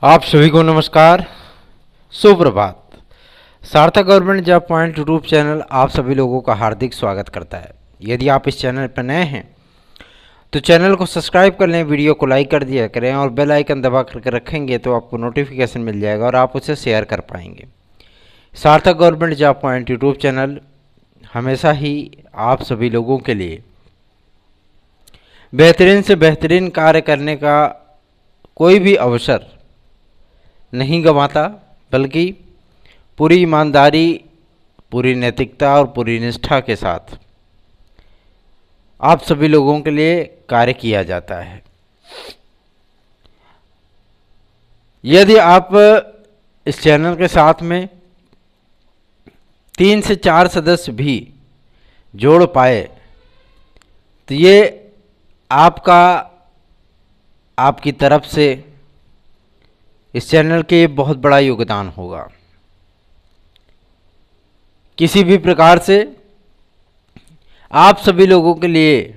आप सभी को नमस्कार, सुप्रभात। सार्थक government job point YouTube channel आप सभी लोगों का हार्दिक स्वागत करता है। यदि आप इस चैनल पर नए हैं तो चैनल को सब्सक्राइब कर लें, वीडियो को लाइक कर दिया करें और बेल आइकन दबा करके रखेंगे तो आपको नोटिफिकेशन मिल जाएगा और आप उसे शेयर कर पाएंगे। सार्थक government job point YouTube channel हमेशा ही आप सभी लोगों के लिए बेहतरीन से बेहतरीन कार्य करने का कोई भी अवसर नहीं गंवाता, बल्कि पूरी ईमानदारी, पूरी नैतिकता और पूरी निष्ठा के साथ आप सभी लोगों के लिए कार्य किया जाता है। यदि आप इस चैनल के साथ में 3 से 4 सदस्य भी जोड़ पाए तो ये आपकी तरफ से इस चैनल के बहुत बड़ा योगदान होगा। किसी भी प्रकार से आप सभी लोगों के लिए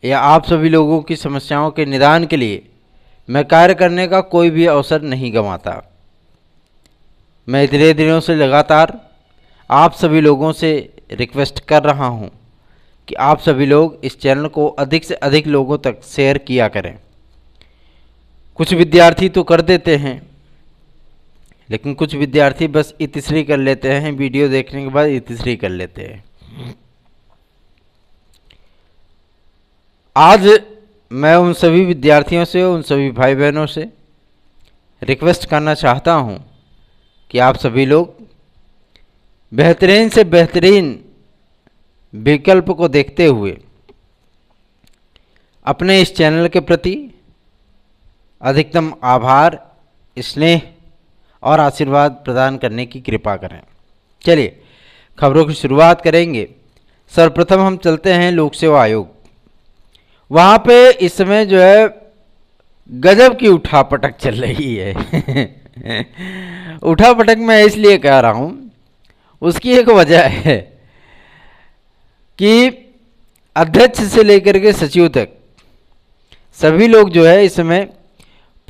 या आप सभी लोगों की समस्याओं के निदान के लिए मैं कार्य करने का कोई भी अवसर नहीं गंवाता। मैं इतने दिनों से लगातार आप सभी लोगों से रिक्वेस्ट कर रहा हूं कि आप सभी लोग इस चैनल को अधिक से अधिक लोगों तक शेयर किया करें। कुछ विद्यार्थी तो कर देते हैं, लेकिन कुछ विद्यार्थी बस इतिश्री कर लेते हैं, वीडियो देखने के बाद इतिश्री कर लेते हैं। आज मैं उन सभी विद्यार्थियों से, उन सभी भाई बहनों से रिक्वेस्ट करना चाहता हूं कि आप सभी लोग बेहतरीन से बेहतरीन विकल्प को देखते हुए अपने इस चैनल के प्रति अधिकतम आभार, स्नेह और आशीर्वाद प्रदान करने की कृपा करें। चलिए खबरों की शुरुआत करेंगे। सर्वप्रथम हम चलते हैं लोक सेवा आयोग। वहाँ पे इस समय जो है गजब की उठापटक चल रही है। उठापटक मैं इसलिए कह रहा हूँ, उसकी एक वजह है कि अध्यक्ष से लेकर के सचिव तक सभी लोग जो है इस समय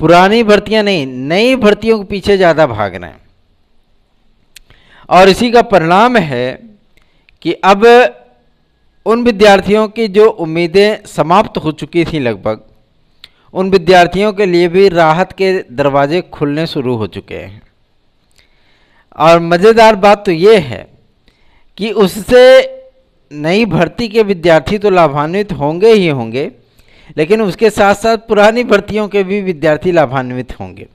पुरानी भर्तियां नहीं, नई भर्तियों के पीछे ज़्यादा भाग रहे हैं। और इसी का परिणाम है कि अब उन विद्यार्थियों की जो उम्मीदें समाप्त हो चुकी थी लगभग, उन विद्यार्थियों के लिए भी राहत के दरवाजे खुलने शुरू हो चुके हैं। और मज़ेदार बात तो ये है कि उससे नई भर्ती के विद्यार्थी तो लाभान्वित होंगे ही होंगे, लेकिन उसके साथ साथ पुरानी भर्तियों के भी विद्यार्थी लाभान्वित होंगे।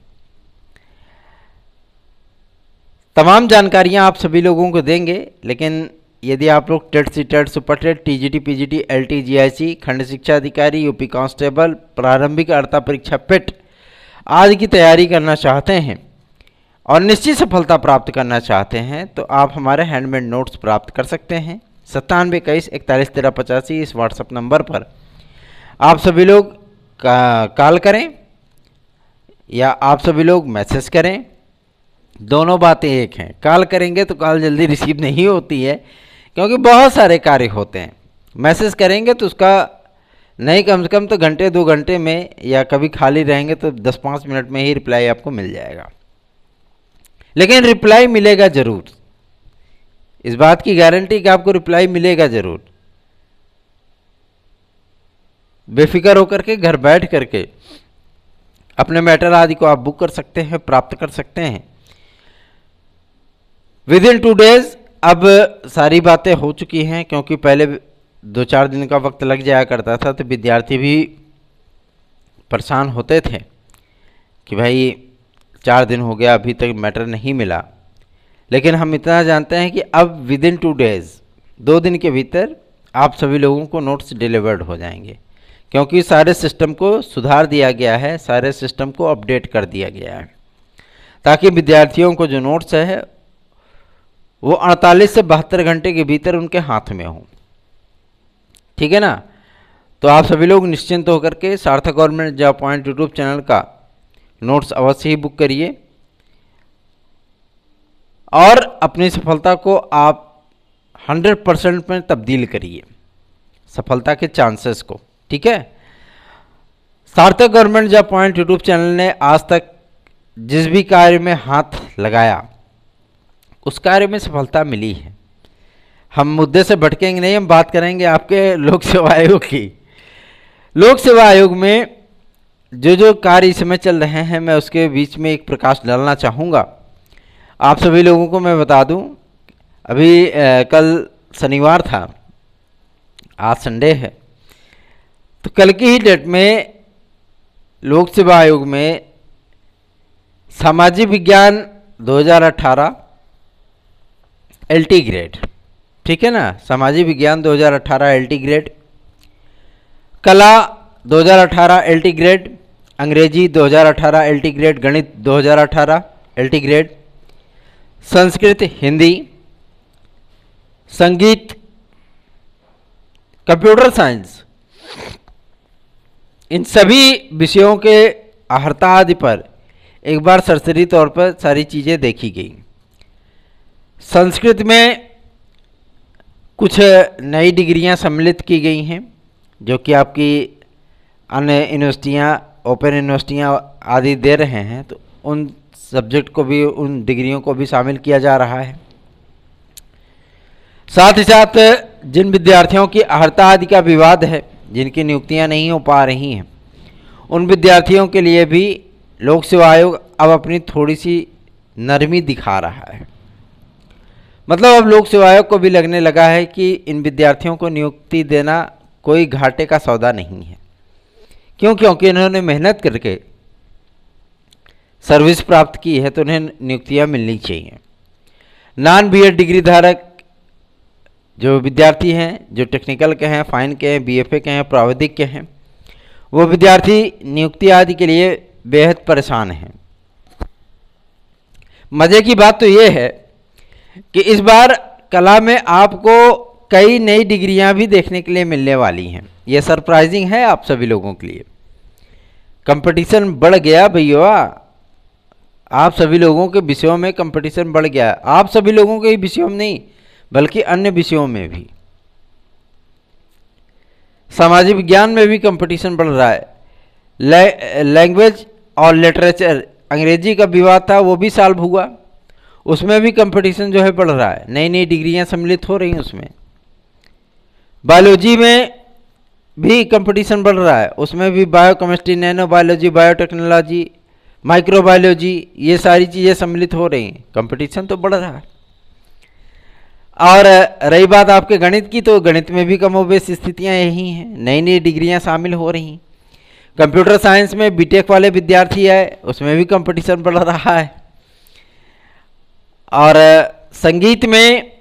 तमाम जानकारियां आप सभी लोगों को देंगे, लेकिन यदि आप लोग TET C TET, super TET, TGT, PGT, LT, GIC, खंड शिक्षा अधिकारी, यूपी कांस्टेबल, प्रारंभिक अर्हता परीक्षा पेट आदि की तैयारी करना चाहते हैं और निश्चित सफलता प्राप्त करना चाहते हैं तो आप हमारे हैंडमेड नोट्स प्राप्त कर सकते हैं। 9721411385 इस व्हाट्सएप नंबर पर आप सभी लोग कॉल करें या आप सभी लोग मैसेज करें। दोनों बातें एक हैं। कॉल करेंगे तो कॉल जल्दी रिसीव नहीं होती है क्योंकि बहुत सारे कार्य होते हैं। मैसेज करेंगे तो उसका नहीं, कम से कम तो घंटे 2 घंटे में, या कभी खाली रहेंगे तो 10-5 मिनट में ही रिप्लाई आपको मिल जाएगा। लेकिन रिप्लाई मिलेगा ज़रूर, इस बात की गारंटी कि आपको रिप्लाई मिलेगा ज़रूर। बेफिक्र होकर के घर बैठ करके अपने मैटर आदि को आप बुक कर सकते हैं, प्राप्त कर सकते हैं। विद इन 2 डेज अब सारी बातें हो चुकी हैं, क्योंकि पहले 2-4 दिन का वक्त लग जाया करता था तो विद्यार्थी भी परेशान होते थे कि भाई 4 दिन हो गया अभी तक मैटर नहीं मिला। लेकिन हम इतना जानते हैं कि अब विद इन 2 डेज, 2 दिन के भीतर आप सभी लोगों को नोट्स डिलीवर्ड हो जाएंगे, क्योंकि सारे सिस्टम को सुधार दिया गया है, सारे सिस्टम को अपडेट कर दिया गया है, ताकि विद्यार्थियों को जो नोट्स है वो 48 से 72 घंटे के भीतर उनके हाथ में हो। ठीक है ना? तो आप सभी लोग निश्चिंत होकर के सार्थक government job point YouTube channel का नोट्स अवश्य ही बुक करिए और अपनी सफलता को आप 100% में तब्दील करिए, सफलता के चांसेस को। ठीक है। सार्थक government job point YouTube channel ने आज तक जिस भी कार्य में हाथ लगाया उस कार्य में सफलता मिली है। हम मुद्दे से भटकेंगे नहीं, हम बात करेंगे आपके लोक सेवा आयोग की। लोक सेवा आयोग में जो कार्य इस समय चल रहे हैं, मैं उसके बीच में एक प्रकाश डालना चाहूँगा। आप सभी लोगों को मैं बता दूं, अभी कल शनिवार था, आज संडे है, तो कल की ही डेट में लोक सेवा आयोग में सामाजिक विज्ञान 2018 LT ग्रेड, ठीक है ना, सामाजिक विज्ञान 2018 LT ग्रेड, कला 2018 LT ग्रेड, अंग्रेजी 2018 LT ग्रेड, गणित 2018 LT ग्रेड, संस्कृत, हिंदी, संगीत, कंप्यूटर साइंस, इन सभी विषयों के अहर्ता आदि पर एक बार सरसरी तौर पर सारी चीज़ें देखी गई। संस्कृत में कुछ नई डिग्रियां सम्मिलित की गई हैं, जो कि आपकी अन्य यूनिवर्सिटियां, ओपन यूनिवर्सिटियां आदि दे रहे हैं, तो उन सब्जेक्ट को भी, उन डिग्रियों को भी शामिल किया जा रहा है। साथ ही साथ जिन विद्यार्थियों की अहर्ता आदि का विवाद है, जिनकी नियुक्तियां नहीं हो पा रही हैं, उन विद्यार्थियों के लिए भी लोक सेवा आयोग अब अपनी थोड़ी सी नरमी दिखा रहा है। मतलब अब लोक सेवा आयोग को भी लगने लगा है कि इन विद्यार्थियों को नियुक्ति देना कोई घाटे का सौदा नहीं है। क्यों? क्योंकि इन्होंने मेहनत करके सर्विस प्राप्त की है, तो उन्हें नियुक्तियां मिलनी चाहिए। नॉन बीएड डिग्री धारक जो विद्यार्थी हैं, जो टेक्निकल के हैं, फाइन के हैं, बीएफए के हैं, प्राविधिक के हैं, वो विद्यार्थी नियुक्ति आदि के लिए बेहद परेशान हैं। मज़े की बात तो ये है कि इस बार कला में आपको कई नई डिग्रियां भी देखने के लिए मिलने वाली हैं। ये सरप्राइजिंग है आप सभी लोगों के लिए। कंपटीशन बढ़ गया भैया, आप सभी लोगों के विषयों में कंपटीशन बढ़ गया। आप सभी लोगों के विषयों में नहीं, बल्कि अन्य विषयों में भी, सामाजिक विज्ञान में भी कंपटीशन बढ़ रहा है। लैंग्वेज और लिटरेचर, अंग्रेजी का विवाद था, वो भी सॉल्व हुआ, उसमें भी कंपटीशन जो है बढ़ रहा है, नई नई डिग्रियां सम्मिलित हो रही हैं उसमें। बायोलॉजी में भी कंपटीशन बढ़ रहा है, उसमें भी biochemistry, nano biology, biotechnology, microbiology, ये सारी चीज़ें सम्मिलित हो रही हैं, कंपटीशन तो बढ़ रहा है। और रही बात आपके गणित की, तो गणित में भी कमोबेश स्थितियां यही हैं, नई नई डिग्रियां शामिल हो रही हैं। कंप्यूटर साइंस में बीटेक वाले विद्यार्थी आए, उसमें भी कंपटीशन बढ़ रहा है। और संगीत में,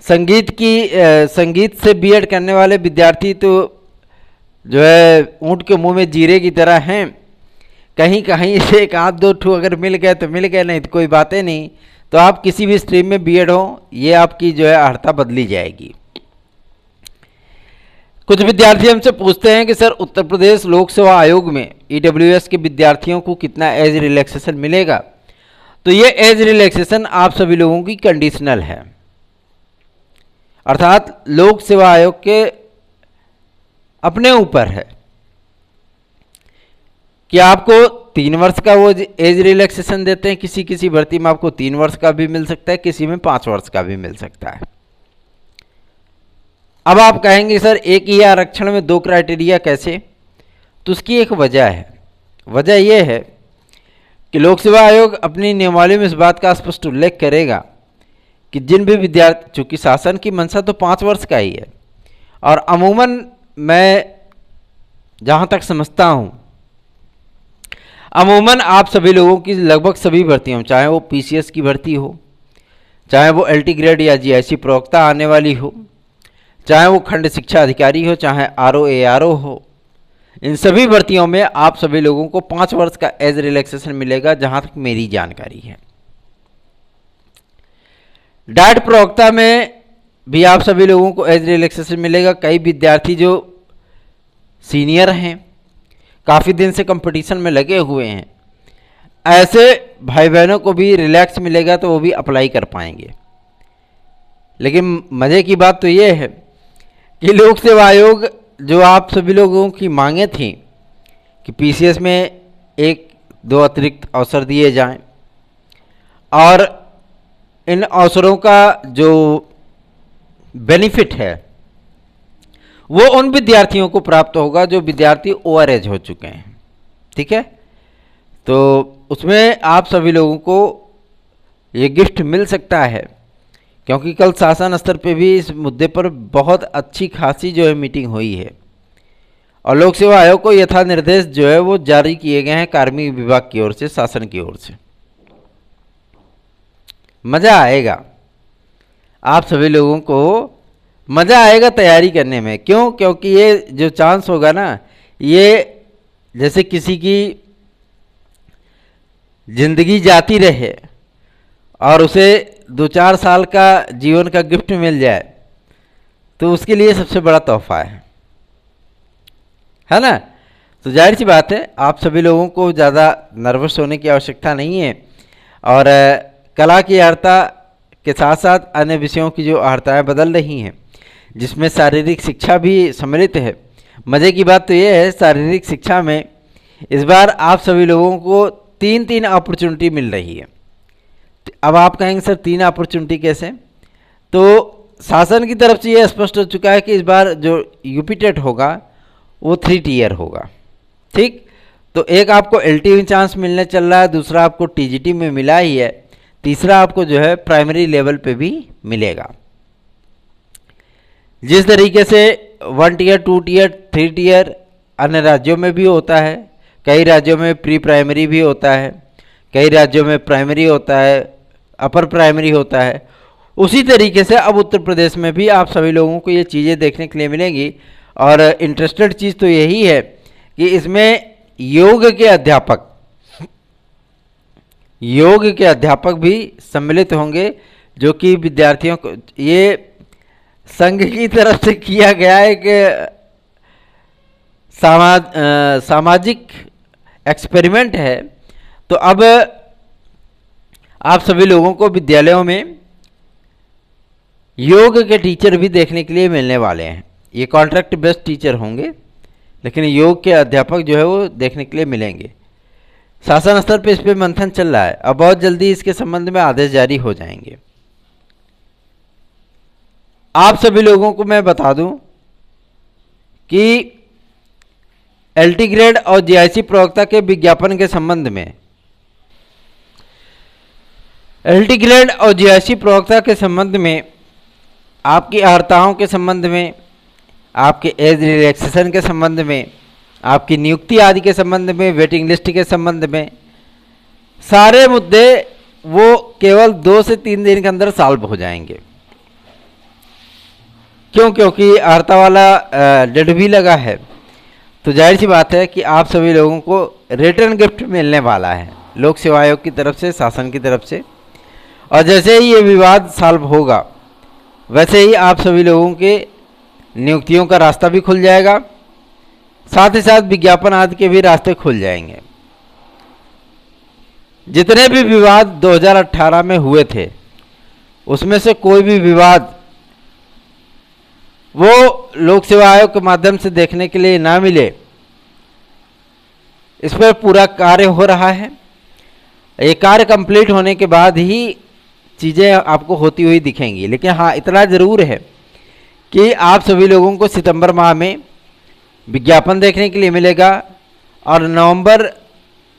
संगीत से बीएड करने वाले विद्यार्थी तो जो है ऊँट के मुंह में जीरे की तरह हैं। कहीं कहीं से एक आध दो ठू अगर मिल गए तो मिल गए, नहीं तो कोई बातें नहीं। तो आप किसी भी स्ट्रीम में बीएड हो, ये आपकी जो है अहर्ता बदली जाएगी। कुछ विद्यार्थी हमसे पूछते हैं कि सर उत्तर प्रदेश लोक सेवा आयोग में ईडब्ल्यूएस के विद्यार्थियों को कितना एज रिलैक्सेशन मिलेगा? तो ये एज रिलैक्सेशन आप सभी लोगों की कंडीशनल है, अर्थात लोक सेवा आयोग के अपने ऊपर है कि आपको 3 वर्ष का वो एज रिलैक्सेशन देते हैं। किसी किसी भर्ती में आपको 3 वर्ष का भी मिल सकता है, किसी में 5 वर्ष का भी मिल सकता है। अब आप कहेंगे सर एक ही आरक्षण में 2 क्राइटेरिया कैसे? तो उसकी एक वजह है। वजह यह है कि लोक सेवा आयोग अपनी नियमावली में इस बात का स्पष्ट उल्लेख करेगा कि जिन भी विद्यार्थी, चूंकि शासन की मंशा तो 5 वर्ष का ही है, और अमूमन मैं जहाँ तक समझता हूँ, अमूमन आप सभी लोगों की लगभग सभी भर्तियों, चाहे वो पीसीएस की भर्ती हो, चाहे वो एलटी ग्रेड या जीआईसी प्रवक्ता आने वाली हो, चाहे वो खंड शिक्षा अधिकारी हो, चाहे आरओ एआरओ हो, इन सभी भर्तियों में आप सभी लोगों को 5 वर्ष का एज रिलैक्सेशन मिलेगा, जहां तक मेरी जानकारी है। डाइट प्रवक्ता में भी आप सभी लोगों को एज रिलैक्सेशन मिलेगा। कई विद्यार्थी जो सीनियर हैं, काफ़ी दिन से कंपटीशन में लगे हुए हैं, ऐसे भाई बहनों को भी रिलैक्स मिलेगा, तो वो भी अप्लाई कर पाएंगे। लेकिन मज़े की बात तो ये है कि लोक सेवा आयोग जो आप सभी लोगों की मांगे थी कि पीसीएस में एक 2 अतिरिक्त अवसर दिए जाएं और इन अवसरों का जो बेनिफिट है वो उन विद्यार्थियों को प्राप्त होगा जो विद्यार्थी ओवर एज हो चुके हैं। ठीक है, तो उसमें आप सभी लोगों को ये गिफ्ट मिल सकता है, क्योंकि कल शासन स्तर पे भी इस मुद्दे पर बहुत अच्छी खासी जो है मीटिंग हुई है और लोक सेवा आयोग को यथा निर्देश जो है वो जारी किए गए हैं कार्मिक विभाग की ओर से, शासन की ओर से। मज़ा आएगा, आप सभी लोगों को मज़ा आएगा तैयारी करने में। क्यों? क्योंकि ये जो चांस होगा ना, ये जैसे किसी की जिंदगी जाती रहे और उसे 2-4 साल का जीवन का गिफ्ट मिल जाए तो उसके लिए सबसे बड़ा तोहफा है ना। तो जाहिर सी बात है आप सभी लोगों को ज़्यादा नर्वस होने की आवश्यकता नहीं है और कला की अर्हता के साथ साथ अन्य विषयों की जो अर्हताएँ बदल रही हैं, जिसमें शारीरिक शिक्षा भी सम्मिलित है। मज़े की बात तो ये है, शारीरिक शिक्षा में इस बार आप सभी लोगों को 3 अपॉर्चुनिटी मिल रही है। अब आप कहेंगे सर 3 अपॉर्चुनिटी कैसे? तो शासन की तरफ से ये स्पष्ट हो चुका है कि इस बार जो यूपी टेट होगा वो 3 टियर होगा। ठीक, तो एक आपको एलटी में चांस मिलने चल रहा है, दूसरा आपको टीजीटी में मिला ही है, तीसरा आपको जो है प्राइमरी लेवल पे भी मिलेगा। जिस तरीके से 1 टियर, 2 टियर, 3 टियर अन्य राज्यों में भी होता है, कई राज्यों में प्री प्राइमरी भी होता है, कई राज्यों में प्राइमरी होता है, अपर प्राइमरी होता है, उसी तरीके से अब उत्तर प्रदेश में भी आप सभी लोगों को ये चीज़ें देखने के लिए मिलेंगी। और इंटरेस्टेड चीज़ तो यही है कि इसमें योग के अध्यापक भी सम्मिलित होंगे, जो कि विद्यार्थियों को, ये संघ की तरफ से किया गया है कि सामाजिक एक्सपेरिमेंट है। तो अब आप सभी लोगों को विद्यालयों में योग के टीचर भी देखने के लिए मिलने वाले हैं। ये कॉन्ट्रैक्ट बेस्ड टीचर होंगे, लेकिन योग के अध्यापक जो है वो देखने के लिए मिलेंगे। शासन स्तर पर इस पर मंथन चल रहा है, अब बहुत जल्दी इसके संबंध में आदेश जारी हो जाएंगे। आप सभी लोगों को मैं बता दूं कि एलटी ग्रेड और जीआईसी प्रवक्ता के विज्ञापन के संबंध में, एलटी ग्रेड और जीआईसी प्रवक्ता के संबंध में, आपकी अर्हताओं के संबंध में, आपके एज रिलैक्सेशन के संबंध में, आपकी नियुक्ति आदि के संबंध में, वेटिंग लिस्ट के संबंध में, सारे मुद्दे वो केवल 2 से 3 दिन के अंदर सॉल्व हो जाएंगे। क्यों? क्योंकि अर्हता वाला डेट भी लगा है, तो जाहिर सी बात है कि आप सभी लोगों को रिटर्न गिफ्ट मिलने वाला है लोक सेवा आयोग की तरफ से, शासन की तरफ से। और जैसे ही ये विवाद सॉल्व होगा वैसे ही आप सभी लोगों के नियुक्तियों का रास्ता भी खुल जाएगा, साथ ही साथ विज्ञापन आदि के भी रास्ते खुल जाएंगे। जितने भी विवाद 2018 में हुए थे उसमें से कोई भी विवाद वो लोक सेवा आयोग के माध्यम से देखने के लिए ना मिले, इस पर पूरा कार्य हो रहा है। ये कार्य कंप्लीट होने के बाद ही चीज़ें आपको होती हुई दिखेंगी। लेकिन हाँ, इतना ज़रूर है कि आप सभी लोगों को सितंबर माह में विज्ञापन देखने के लिए मिलेगा और नवंबर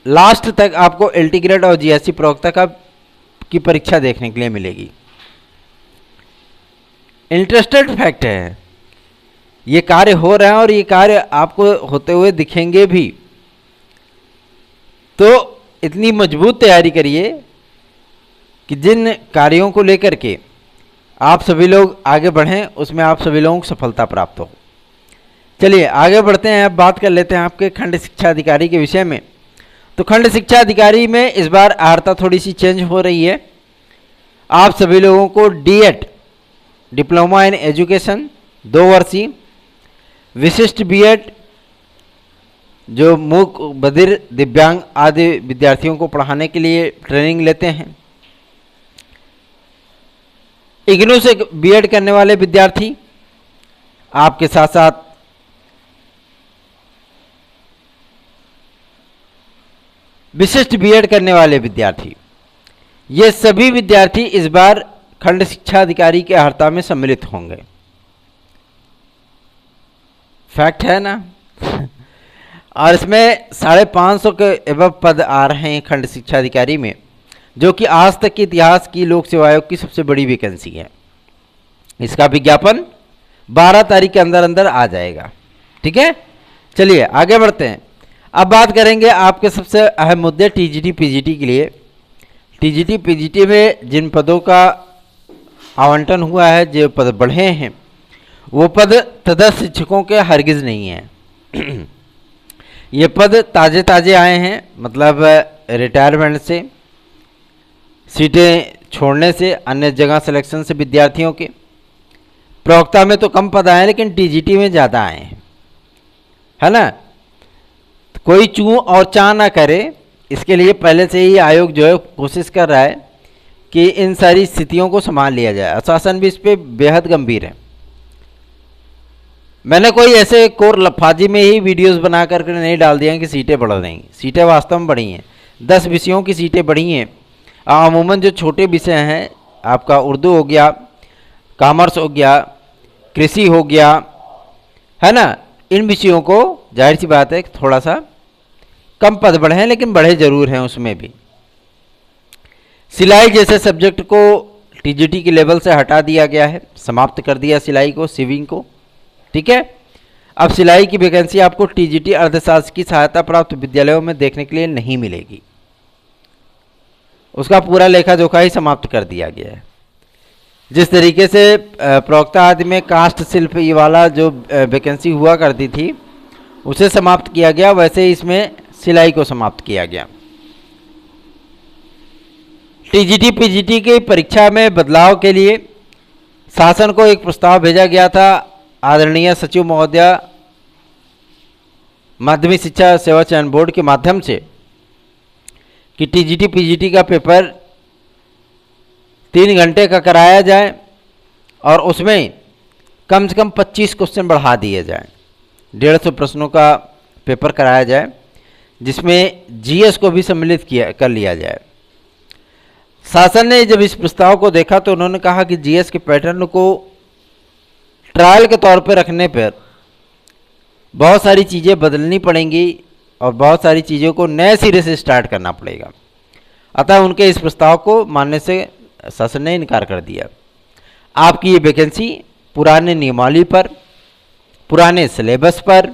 लास्ट तक आपको एलटी ग्रेड और जीएससी प्रवक्ता की परीक्षा देखने के लिए मिलेगी। इंटरेस्टेड फैक्ट है, ये कार्य हो रहा है और ये कार्य आपको होते हुए दिखेंगे भी। तो इतनी मजबूत तैयारी करिए कि जिन कार्यों को लेकर के आप सभी लोग आगे बढ़ें उसमें आप सभी लोगों को सफलता प्राप्त हो। चलिए आगे बढ़ते हैं, अब बात कर लेते हैं आपके खंड शिक्षा अधिकारी के विषय में। तो खंड शिक्षा अधिकारी में इस बार अर्हता थोड़ी सी चेंज हो रही है। आप सभी लोगों को डीएड, डिप्लोमा इन एजुकेशन 2 वर्षीय, विशिष्ट बीएड जो मूक, बधिर, दिव्यांग आदि विद्यार्थियों को पढ़ाने के लिए ट्रेनिंग लेते हैं, इग्नू से बीएड करने वाले विद्यार्थी, आपके साथ साथ विशिष्ट बीएड करने वाले विद्यार्थी, ये सभी विद्यार्थी इस बार खंड शिक्षा अधिकारी के हड़ताल में सम्मिलित होंगे। फैक्ट है ना। और इसमें 550 के एवं पद आ रहे हैं खंड शिक्षा अधिकारी में, जो कि आज तक के इतिहास की लोक सेवा आयोग की सबसे बड़ी वैकेंसी है। इसका विज्ञापन 12 तारीख के अंदर अंदर आ जाएगा। ठीक है, चलिए आगे बढ़ते हैं। अब बात करेंगे आपके सबसे अहम मुद्दे टीजीटी पीजीटी के लिए। टीजीटी पीजीटी में जिन पदों का आवंटन हुआ है, जो पद बढ़े हैं, वो पद तदस्थ शिक्षकों के हरगिज़ नहीं हैं। ये पद ताज़े ताज़े आए हैं, मतलब रिटायरमेंट से, सीटें छोड़ने से, अन्य जगह सिलेक्शन से विद्यार्थियों के। प्रवक्ता में तो कम पद आए हैं, लेकिन टीजीटी में ज़्यादा आए हैं, है ना। कोई चूं और चा ना करे, इसके लिए पहले से ही आयोग जो है कोशिश कर रहा है कि इन सारी स्थितियों को संभाल लिया जाए। शासन भी इस पर बेहद गंभीर है। मैंने कोई ऐसे कोर लफाजी में ही वीडियोस बना करके नहीं डाल दिया कि सीटें बढ़ रही। सीटें वास्तव में बढ़ी हैं, 10 विषयों की सीटें बढ़ी हैं। अमूमन जो छोटे विषय हैं, आपका उर्दू हो गया, कॉमर्स हो गया, कृषि हो गया, है ना, इन विषयों को जाहिर सी बात है थोड़ा सा कम पद बढ़े हैं, लेकिन बढ़े जरूर हैं उसमें भी। सिलाई जैसे सब्जेक्ट को टीजीटी के लेवल से हटा दिया गया है, समाप्त कर दिया सिलाई को, सिविंग को। ठीक है, अब सिलाई की वैकेंसी आपको टीजीटी अर्धशासकीय सहायता प्राप्त विद्यालयों में देखने के लिए नहीं मिलेगी। उसका पूरा लेखा जोखा ही समाप्त कर दिया गया है। जिस तरीके से प्रवक्ता आदि में कास्ट शिल्प ये वाला जो वैकेंसी हुआ करती थी उसे समाप्त किया गया, वैसे ही इसमें सिलाई को समाप्त किया गया। टीजीटी पीजीटी की परीक्षा में बदलाव के लिए शासन को एक प्रस्ताव भेजा गया था आदरणीय सचिव महोदय माध्यमिक शिक्षा सेवा चयन बोर्ड के माध्यम से, कि टीजीटी पीजीटी का पेपर 3 घंटे का कराया जाए और उसमें कम से कम 25 क्वेश्चन बढ़ा दिए जाए। 150 प्रश्नों का पेपर कराया जाए, जिसमें जीएस को भी सम्मिलित कर लिया जाए। शासन ने जब इस प्रस्ताव को देखा तो उन्होंने कहा कि जीएस के पैटर्न को ट्रायल के तौर पर रखने पर बहुत सारी चीज़ें बदलनी पड़ेंगी और बहुत सारी चीज़ों को नए सिरे से स्टार्ट करना पड़ेगा। अतः उनके इस प्रस्ताव को मानने से शासन ने इनकार कर दिया। आपकी ये वैकेंसी पुराने नियमावली पर, पुराने सिलेबस पर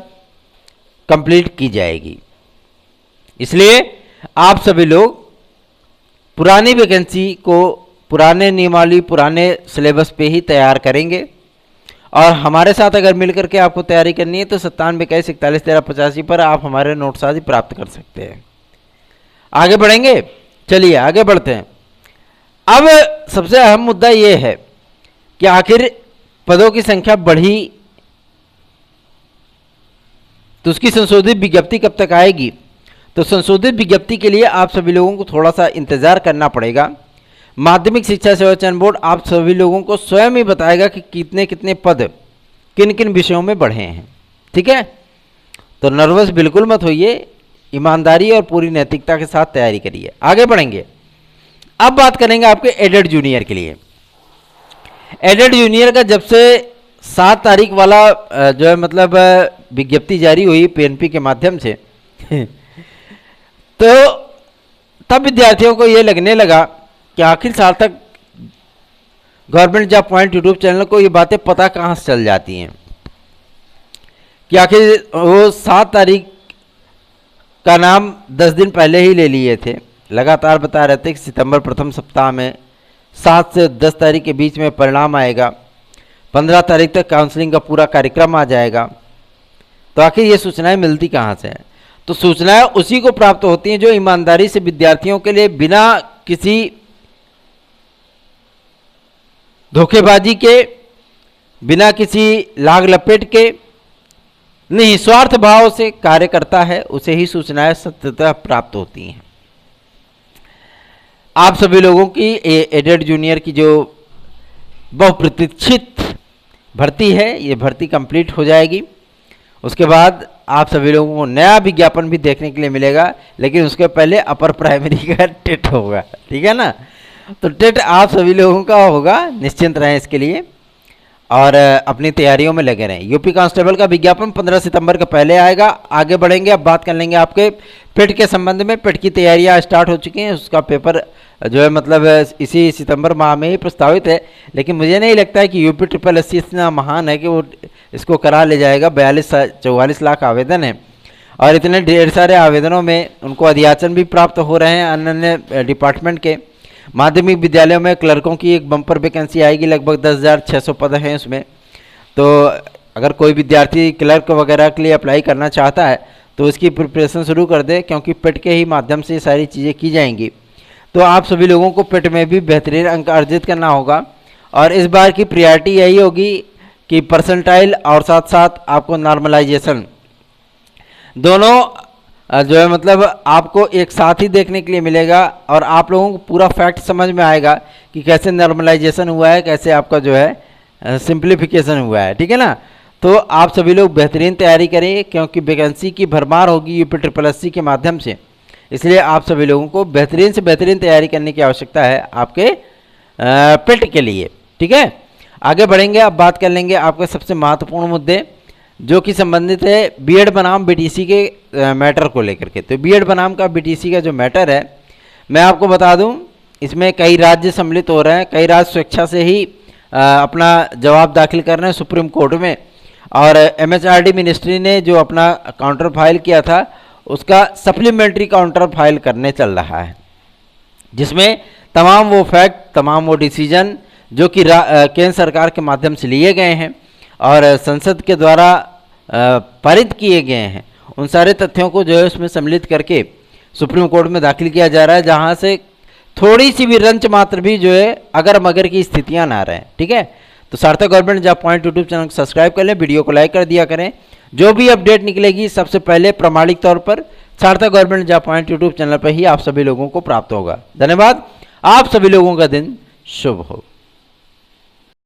कंप्लीट की जाएगी। इसलिए आप सभी लोग पुरानी वैकेंसी को पुराने नियमावली, पुराने सिलेबस पे ही तैयार करेंगे। और हमारे साथ अगर मिलकर के आपको तैयारी करनी है तो 9721411385 पर आप हमारे नोट्स आदि प्राप्त कर सकते हैं। आगे बढ़ेंगे, चलिए आगे बढ़ते हैं। अब सबसे अहम मुद्दा ये है कि आखिर पदों की संख्या बढ़ी तो उसकी संशोधित विज्ञप्ति कब तक आएगी। तो संशोधित विज्ञप्ति के लिए आप सभी लोगों को थोड़ा सा इंतजार करना पड़ेगा। माध्यमिक शिक्षा सेवा चयन बोर्ड आप सभी लोगों को स्वयं ही बताएगा कि कितने कितने पद किन किन विषयों में बढ़े हैं। ठीक है, तो नर्वस बिल्कुल मत होइए, ईमानदारी और पूरी नैतिकता के साथ तैयारी करिए। आगे बढ़ेंगे, अब बात करेंगे आपके एडेड जूनियर के लिए। एडेड जूनियर का जब से 7 तारीख वाला जो है मतलब विज्ञप्ति जारी हुई पीएनपी के माध्यम से तो तब विद्यार्थियों को ये लगने लगा कि आखिर साल तक government job point YouTube channel को ये बातें पता कहाँ से चल जाती हैं कि आखिर वो 7 तारीख का नाम 10 दिन पहले ही ले लिए थे। लगातार बता रहे थे कि सितंबर प्रथम सप्ताह में 7 से 10 तारीख के बीच में परिणाम आएगा, 15 तारीख तक काउंसलिंग का पूरा कार्यक्रम आ जाएगा। तो आखिर ये सूचनाएं मिलती कहाँ से हैं? तो सूचनाएं उसी को प्राप्त होती हैं जो ईमानदारी से विद्यार्थियों के लिए बिना किसी धोखेबाजी के, बिना किसी लाग लपेट के, निस्वार्थ भाव से कार्य करता है, उसे ही सूचनाएं सत्यतः प्राप्त होती हैं। आप सभी लोगों की एडेड जूनियर की जो बहुप्रतीक्षित भर्ती है, ये भर्ती कंप्लीट हो जाएगी। उसके बाद आप सभी लोगों को नया विज्ञापन भी देखने के लिए मिलेगा, लेकिन उसके पहले अपर प्राइमरी का टेट होगा, ठीक है ना। तो टेट आप सभी लोगों का होगा, निश्चिंत रहें इसके लिए और अपनी तैयारियों में लगे रहें। यूपी कांस्टेबल का विज्ञापन 15 सितंबर के पहले आएगा। आगे बढ़ेंगे, अब बात कर लेंगे आपके पेट के संबंध में। पेट की तैयारियां स्टार्ट हो चुकी हैं, उसका पेपर जो है मतलब इसी सितंबर माह में ही प्रस्तावित है, लेकिन मुझे नहीं लगता है कि यूपी SSSC इतना महान है कि वो इसको करा ले जाएगा। 44 लाख आवेदन हैं और इतने ढेर सारे आवेदनों में उनको अध्याचन भी प्राप्त हो रहे हैं अन्य अन्य डिपार्टमेंट के। माध्यमिक विद्यालयों में क्लर्कों की एक बम्पर वैकेंसी आएगी, लगभग 10,600 पद हैं उसमें। तो अगर कोई विद्यार्थी क्लर्क वगैरह के लिए अप्लाई करना चाहता है तो उसकी प्रिपरेशन शुरू कर दे, क्योंकि पेट के ही माध्यम से सारी चीज़ें की जाएंगी। तो आप सभी लोगों को पेट में भी बेहतरीन अंक अर्जित करना होगा और इस बार की प्रायोरिटी यही होगी कि परसेंटाइल और साथ साथ आपको नॉर्मलाइजेशन दोनों जो है मतलब आपको एक साथ ही देखने के लिए मिलेगा और आप लोगों को पूरा फैक्ट समझ में आएगा कि कैसे नॉर्मलाइजेशन हुआ है, कैसे आपका जो है सिंप्लीफिकेशन हुआ है, ठीक है ना। तो आप सभी लोग बेहतरीन तैयारी करें, क्योंकि वैकेंसी की भरमार होगी यूपी SSSC के माध्यम से, इसलिए आप सभी लोगों को बेहतरीन से बेहतरीन तैयारी करने की आवश्यकता है आपके पेट के लिए, ठीक है। आगे बढ़ेंगे, अब बात कर लेंगे आपके सबसे महत्वपूर्ण मुद्दे जो कि संबंधित है बीएड बनाम बीटीसी के मैटर को लेकर के। तो बीएड बनाम का बीटीसी का जो मैटर है, मैं आपको बता दूं, इसमें कई राज्य सम्मिलित हो रहे हैं, कई राज्य स्वेच्छा से ही अपना जवाब दाखिल कर रहे हैं सुप्रीम कोर्ट में। और MHRD मिनिस्ट्री ने जो अपना काउंटर फाइल किया था उसका सप्लीमेंट्री काउंटर फाइल करने चल रहा है, जिसमें तमाम वो फैक्ट, तमाम वो डिसीजन जो कि केंद्र सरकार के माध्यम से लिए गए हैं और संसद के द्वारा पारित किए गए हैं, उन सारे तथ्यों को जो है उसमें सम्मिलित करके सुप्रीम कोर्ट में दाखिल किया जा रहा है, जहां से थोड़ी सी भी रंच मात्र भी जो है अगर मगर की स्थितियां ना रहें, ठीक है। तो सार्थक government job point YouTube channel को सब्सक्राइब कर लें, वीडियो को लाइक कर दिया करें। जो भी अपडेट निकलेगी सबसे पहले प्रामाणिक तौर पर सार्थक government job point YouTube channel पर ही आप सभी लोगों को प्राप्त होगा। धन्यवाद, आप सभी लोगों का दिन शुभ हो।